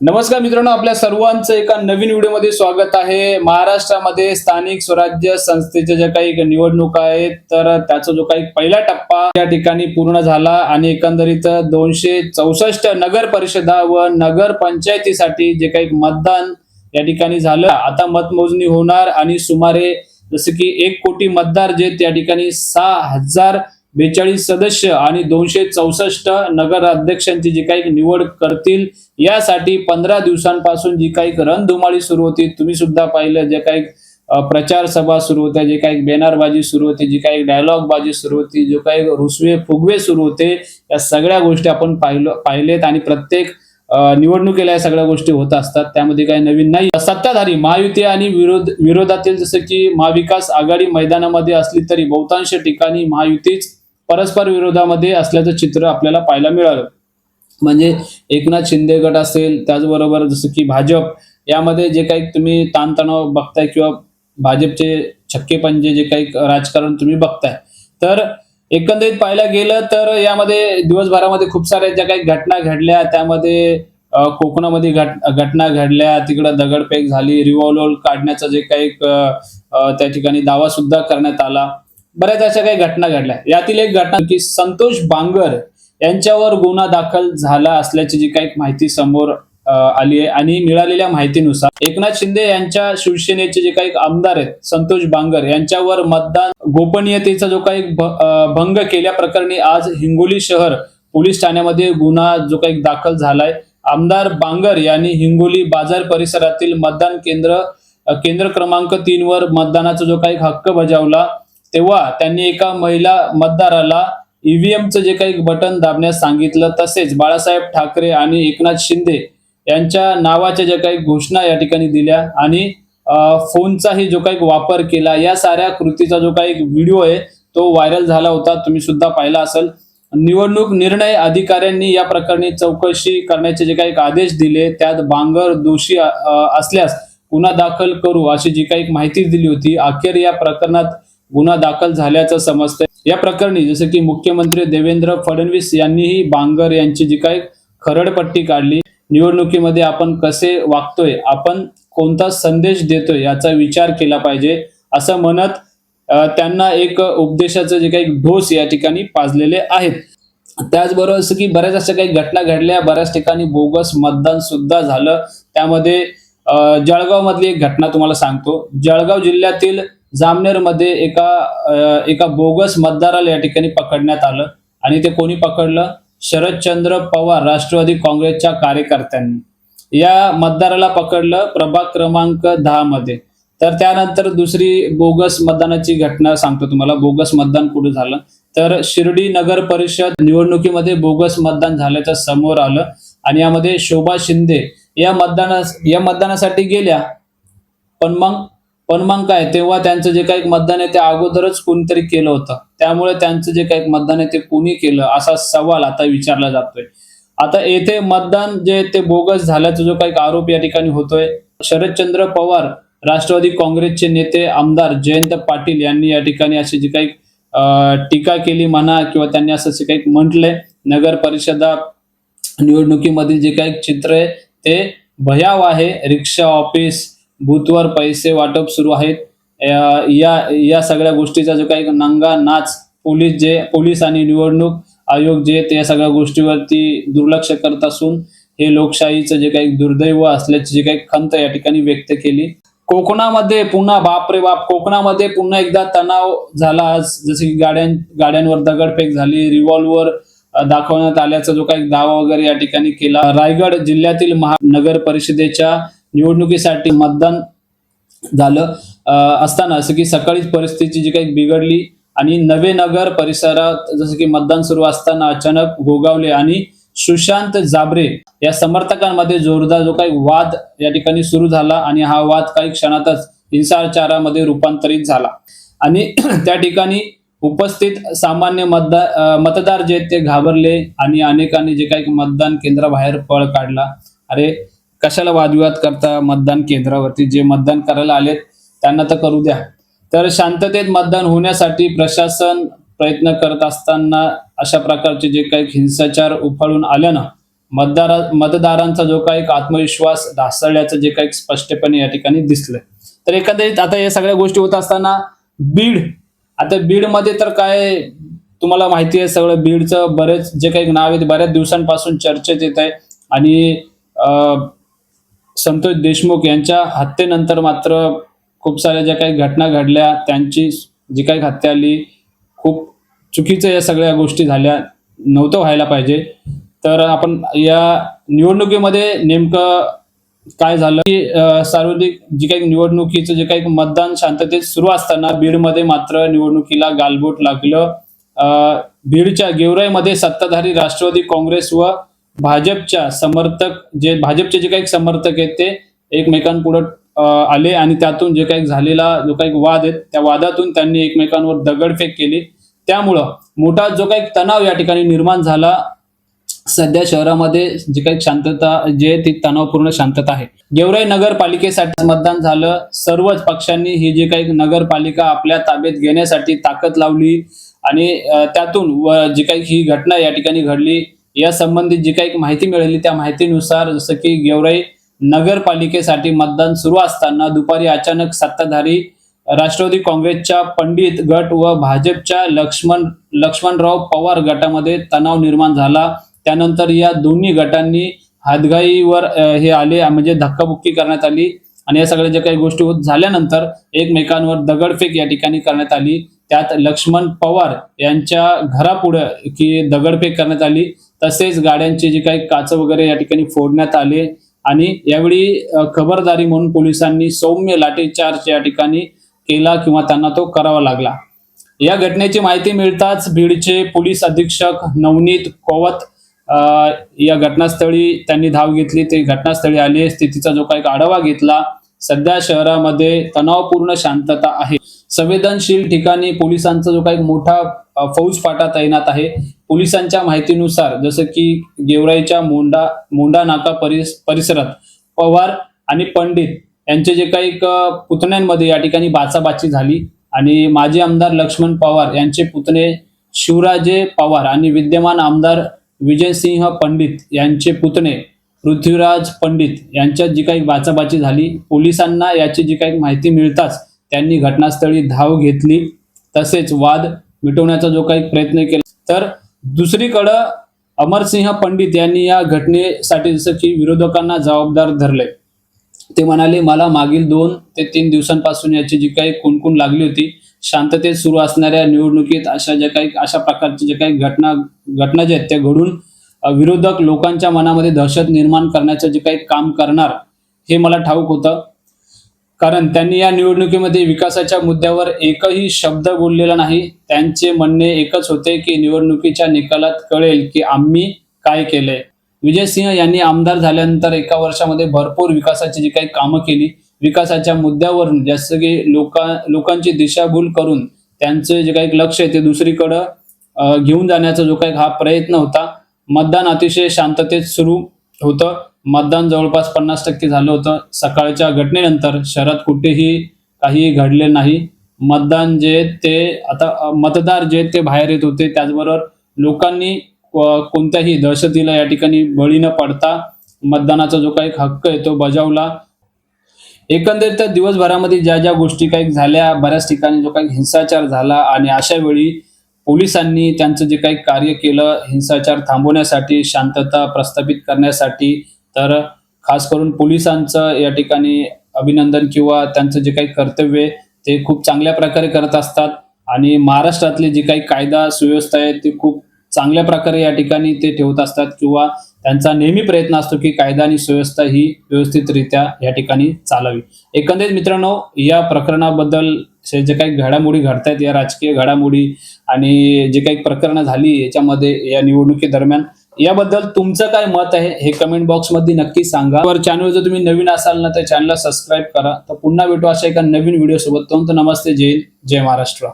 नमस्कार मित्रांनो, आपल्या सर्वांचं एका नवीन व्हिडिओमध्ये स्वागत आहे। महाराष्ट्रामध्ये स्थानिक स्वराज्य संस्थेच्या ज्या काही निवडणुका आहेत तर त्याचा जो काही पहिला टप्पा या ठिकाणी पूर्ण झाला आणि एकंदरीत 264 नगर परिषदा व नगर पंचायतीसाठी जे काही मतदान या ठिकाणी झालं। आता मतमोजणी होणार आणि सुमारे जसे की 1 कोटी मतदार जे त्या ठिकाणी 6042 सदस्य आणि 264 नगर अध्यक्षांची जी काही निवड करतील यासाठी 15 दिवसांपासून जी काही रणधुमाळी सुरू होती, तुम्ही सुद्धा पाहिलं, जे काही प्रचार सभा सुरू होत्या, जे काही बॅनरबाजी सुरू होती, जी काही डायलॉग बाजी सुरू होती, जो काही रुसवे फुगवे सुरू होते, या सगळ्या गोष्टी आपण पाहिलेत आणि प्रत्येक निवडणुकीला या सगळ्या गोष्टी होत असतात। त्यामध्ये काही नवीन नाही। सत्ताधारी महायुती आणि विरोधातील जसे की महाविकास आघाडी मैदानामध्ये असली तरी बहुतांश ठिकाणी महायुतीच परस्पर विरोधामध्ये असल्याचं चित्र आपल्याला पाहायला मिळालं। म्हणजे एकनाथ शिंदे गट असेल, त्याचबरोबर जसं की भाजप, यामध्ये जे काही तुम्ही ताणतणाव बघताय किंवा भाजपचे छक्के पंजे जे काही राजकारण तुम्ही बघताय, तर एकंदरीत पाहायला गेलं तर यामध्ये दिवसभरामध्ये खूप साऱ्या ज्या काही घटना घडल्या, त्यामध्ये कोकणामध्ये घटना घडल्या, तिकडं दगडफेक झाली, रिव्हॉल्वर काढण्याचा जे काही त्या ठिकाणी दावा सुद्धा करण्यात आला। बऱ्याच अशा काही घटना घडल्या। यातील एक घटना की संतोष बांगर यांच्यावर गुन्हा दाखल झाला असल्याची जी काही माहिती समोर आली आहे आणि मिळालेल्या माहितीनुसार एकनाथ शिंदे यांच्या शिवसेनेचे जे काही आमदार आहेत संतोष बांगर यांच्यावर मतदान गोपनीयतेचा जो काही भंग केल्याप्रकरणी आज हिंगोली शहर पोलीस ठाण्यामध्ये गुन्हा जो काही दाखल झालाय। आमदार बांगर यांनी हिंगोली बाजार परिसरातील मतदान केंद्र क्रमांक 3 वर मतदानाचा जो काही हक्क बजावला, तेव्हा त्यांनी एका महिला मतदाराला ईव्हीएमचं जे काही बटन दाबण्यास सांगितलं, तसेच बाळासाहेब ठाकरे आणि एकनाथ शिंदे यांच्या नावाच्या ज्या काही घोषणा या ठिकाणी दिल्या आणि फोनचाही जो काही वापर केला। या साऱ्या कृतीचा जो काही व्हिडिओ आहे तो व्हायरल झाला होता, तुम्ही सुद्धा पाहिला असेल। निवडणूक निर्णय अधिकाऱ्यांनी या प्रकरणी चौकशी करण्याचे जे काही आदेश दिले, त्यात बांगर दोषी असल्यास गुन्हा दाखल करू अशी जी काही माहिती दिली होती। अखेर या प्रकरणात गुन्हा दाखल झाल्याचं समजतंय। या प्रकरणी जसे की मुख्यमंत्री देवेंद्र फडणवीस यांनीही बांगर यांची जी काही खरडपट्टी काढली। निवडणुकीमध्ये आपण कसे वागतोय, आपण कोणता संदेश देतोय याचा विचार केला पाहिजे असं म्हणत त्यांना एक उपदेशाचं जे काही ढोस या ठिकाणी पाजलेले आहेत। त्याचबरोबर असं की बऱ्याच अशा काही घटना घडल्या, बऱ्याच ठिकाणी बोगस मतदान सुद्धा झालं। त्यामध्ये जळगाव मधली एक घटना तुम्हाला सांगतो। जळगाव जिल्ह्यातील जामनेर मध्ये एका बोगस मतदाराला या ठिकाणी पकडण्यात आलं आणि ते कोणी पकडलं? शरदचंद्र पवार राष्ट्रवादी काँग्रेसच्या कार्यकर्त्यांनी या मतदाराला पकडलं प्रभाग क्रमांक 10 मध्ये। तर त्यानंतर दुसरी बोगस मतदानाची घटना सांगतो तुम्हाला। बोगस मतदान कुठे झालं तर शिर्डी नगर परिषद निवडणुकीमध्ये बोगस मतदान झाल्याचं समोर आलं आणि यामध्ये शोभा शिंदे या मतदानासाठी गेल्या, पण मग काय, तेव्हा त्यांचं जे काही मतदान आहे ते अगोदरच कोणीतरी केलं होतं, त्यामुळे त्यांचं जे काही मतदान आहे ते कोणी केलं असा सवाल आता विचारला जातोय। आता येथे मतदान जे ते बोगस झाल्याचा जो काही आरोप या ठिकाणी होतोय, शरदचंद्र पवार राष्ट्रवादी काँग्रेसचे नेते आमदार जयंत पाटील यांनी या ठिकाणी अशी जी काही टीका केली म्हणा किंवा त्यांनी असं जे काही म्हटलंय, नगर परिषदा निवडणुकीमधील जे काही चित्र आहे ते भयावह आहे। रिक्षा ऑफिस, बूथवर पैसे वाटप सुरू आहेत। या सगळ्या गोष्टीचा जो काही नंगा नाच पोलीस आणि निवडणूक आयोग जे ते या सगळ्या गोष्टीवरती दुर्लक्ष करत असून हे लोकशाहीचं जे काही दुर्दैव असल्याची जी काही खंत या ठिकाणी व्यक्त केली। कोकणामध्ये पुन्हा बापरे बाप, कोकणामध्ये पुन्हा एकदा तणाव झाला आज। जसे की गाड्यांवर दगडफेक झाली, रिव्हॉल्वर दाखवण्यात आल्याचा जो काही दावा वगैरे या ठिकाणी केला। रायगड जिल्ह्यातील महानगर परिषदेच्या निवडणुकीसाठी मतदान झालं असताना असं की सकाळीच परिस्थिती जी काही बिघडली आणि नवे नगर परिसरात जसं की मतदान सुरू असताना अचानक गोगावले आणि सुशांत जाबरे या समर्थकांमध्ये जोरदार जो काही वाद या ठिकाणी सुरू झाला आणि हा वाद काही क्षणातच हिंसाचारामध्ये रूपांतरित झाला आणि त्या ठिकाणी उपस्थित सामान्य मतदार जे ते घाबरले आणि अनेकांनी जे काही मतदान केंद्राबाहेर पळ काढला। अरे कशाला वादविवाद करता, मतदान केंद्रावरती जे मतदान करायला आलेत त्यांना तर करू द्या। तर शांततेत मतदान होण्यासाठी प्रशासन प्रयत्न करत असताना अशा प्रकारचे जे काही हिंसाचार उफाळून आल्यानं मतदारांचा जो काही आत्मविश्वास ढासळल्याचं जे काही स्पष्टपणे या ठिकाणी दिसलंय. तर एकंदरीत आता या सगळ्या गोष्टी होत असताना आता बीडमध्ये तर काय तुम्हाला माहिती आहे सगळं, बीडचं बरेच जे काही नाव आहेत बऱ्याच दिवसांपासून चर्चेत येत आहे. आणि संतोष देशमुख यांच्या हत्येनंतर मात्र खूप साऱ्या ज्या काही घटना घडल्या, त्यांची जी काही हत्या आली, खूप चुकीचं या सगळ्या गोष्टी झाल्या, नव्हतं व्हायला पाहिजे. तर आपण या निवडणुकीमध्ये नेमकं काय झालं की सार्वत्रिक जी काही निवडणुकीचं जे काही मतदान शांततेत सुरू असताना बीडमध्ये मात्र निवडणुकीला गालबोट लागलं. बीडच्या गेवराईमध्ये सत्ताधारी राष्ट्रवादी काँग्रेस व भाजपचे जे काही समर्थक आहेत ते एकमेकांपुढे आले आणि त्यातून जे काही झालेला जो काही वाद आहे त्या वादातून त्यांनी एकमेकांवर दगडफेक केली. त्यामुळं मोठा जो काही तणाव या ठिकाणी निर्माण झाला. सध्या शहरामध्ये जी काही शांतता ती तणावपूर्ण शांतता आहे. गेवराई नगरपालिकेसाठी मतदान झालं. सर्वच पक्षांनी ही जी काही नगरपालिका आपल्या ताब्यात घेण्यासाठी ताकद लावली आणि त्यातून जी काही ही घटना या ठिकाणी घडली या संबंधित जी काही माहिती मिळाली त्या माहितीनुसार जसं की गेवराई नगरपालिकेसाठी मतदान सुरू असताना दुपारी अचानक सत्ताधारी राष्ट्रवादी काँग्रेसच्या पंडित गट व भाजपच्या लक्ष्मणराव पवार गटामध्ये तणाव निर्माण झाला. त्यानंतर या दोन्ही गटांनी हातघाईवर हे आले, म्हणजे धक्काबुक्की करण्यात आली आणि या सगळ्या ज्या काही गोष्टी होत झाल्यानंतर एकमेकांवर दगडफेक या ठिकाणी करण्यात आली. त्यात लक्ष्मण पवार यांच्या घरापुढे की दगडफेक करण्यात आली. तसेच गाड्यांची जी काही काच वगैरे या ठिकाणी फोडण्यात आले आणि यावेळी खबरदारी म्हणून पोलिसांनी सौम्य लाठीचार्ज या ठिकाणी केला किंवा त्यांना तो करावा लागला. या घटनेची माहिती मिळताच बीडचे पोलीस अधीक्षक नवनीत कोवत या घटनास्थळी त्यांनी धाव घेतली. ते घटनास्थळी आले, स्थितीचा जो काही आढावा घेतला. सध्या शहरामध्ये तणावपूर्ण शांतता आहे. संवेदनशील ठिकाणी पोलिसांचा जो काही मोठा फौजफाटा तैनात आहे. पोलिसांच्या माहितीनुसार जसं की गेवराईच्या मोंडा नाका परिसरात पवार आणि पंडित यांचे जे काही पुतण्यांमध्ये या ठिकाणी बाचाबाची झाली आणि माजी आमदार लक्ष्मण पवार यांचे पुतणे शिवराजे पवार आणि विद्यमान आमदार विजयसिंह पंडित यांचे पुतणे पृथ्वीराज पंडित यांच्यात जी काही बाचाबाची झाली. पोलिसांना याची जी काही माहिती मिळताच त्यांनी घटनास्थळी धाव घेतली, तसेच वाद मिटवण्याचा जो काही प्रयत्न केला. तर दुसरीकडं अमरसिंह पंडित यांनी या घटनेसाठी जसं की विरोधकांना जबाबदार धरले. ते म्हणाले, मला मागील 2 ते 3 दिवसांपासून याची जी काही कुणकुण लागली होती. शांततेत सुरू असणाऱ्या निवडणुकीत अशा प्रकारच्या जे काही घटना जे आहेत त्या घडून विरोधक लोकांच्या मनामध्ये दहशत निर्माण करण्याचं जे काही काम करणार हे मला ठाऊक होतं. कारण त्यांनी या निवडणुकीमध्ये विकासाच्या मुद्द्यावर एकही शब्द बोललेला नाही. त्यांचे म्हणणे एकच होते की निवडणुकीच्या निकालात कळेल की आम्ही काय केलंय. विजयसिंह यांनी आमदार झाल्यानंतर 1 वर्षामध्ये भरपूर विकासाची जी काही कामं केली. विकासाच्या मुद्द्यावरून जसं की लोकांची दिशाभूल करून त्यांचे जे काही लक्ष आहे ते दुसरीकडे घेऊन जाण्याचा जो काही हा प्रयत्न होता. मतदान अतिशय शांततेत सुरू होतं. मतदान जवळपास 50% झालं होतं. सकाळच्या घटनेनंतर शहरात कुठेही काही घडले नाही. मतदान जे ते आता मतदार जे ते बाहेर येत होते. त्याचबरोबर लोकांनी कोणत्याही दहशतीला या ठिकाणी बळी न पडता मतदानाचा जो काही हक्क आहे तो बजावला. एकंदरीत दिवसभरामध्ये ज्या ज्या गोष्टी काही झाल्या, बऱ्याच ठिकाणी जो काही हिंसाचार झाला आणि अशा वेळी पोलिसांनी त्यांचं जे काही कार्य केलं हिंसाचार थांबवण्यासाठी, शांतता प्रस्थापित करण्यासाठी, तर खास करून पोलिसांचं या ठिकाणी अभिनंदन किंवा त्यांचं जे काही कर्तव्य ते खूप चांगल्या प्रकारे करत असतात. आणि महाराष्ट्रातली जी काही कायदा सुव्यवस्था आहे ती खूप चांगल्या प्रकारे या ठिकाणी ते ठेवत असतात किंवा त्यांचा नेहमी प्रयत्न असतो की कायदा आणि सुव्यवस्था ही व्यवस्थितरित्या या ठिकाणी चालावी. एकंदरीत मित्रांनो, या प्रकरणाबद्दल जे काही घडामोडी घडतायत, या राजकीय घडामोडी आणि जे काही प्रकरणं झाली याच्यामध्ये या निवडणुकी दरम्यान, याबद्दल तुमचं काय मत आहे हे कमेंट बॉक्स मध्ये नक्की सांगा. वर चॅनल जर तुम्ही नवीन असाल ना तर चॅनलला सबस्क्राईब करा. तर पुन्हा भेटू अशा एका नवीन व्हिडिओ सोबत. तोपर्यंत नमस्ते, जय हिंद, जय महाराष्ट्र.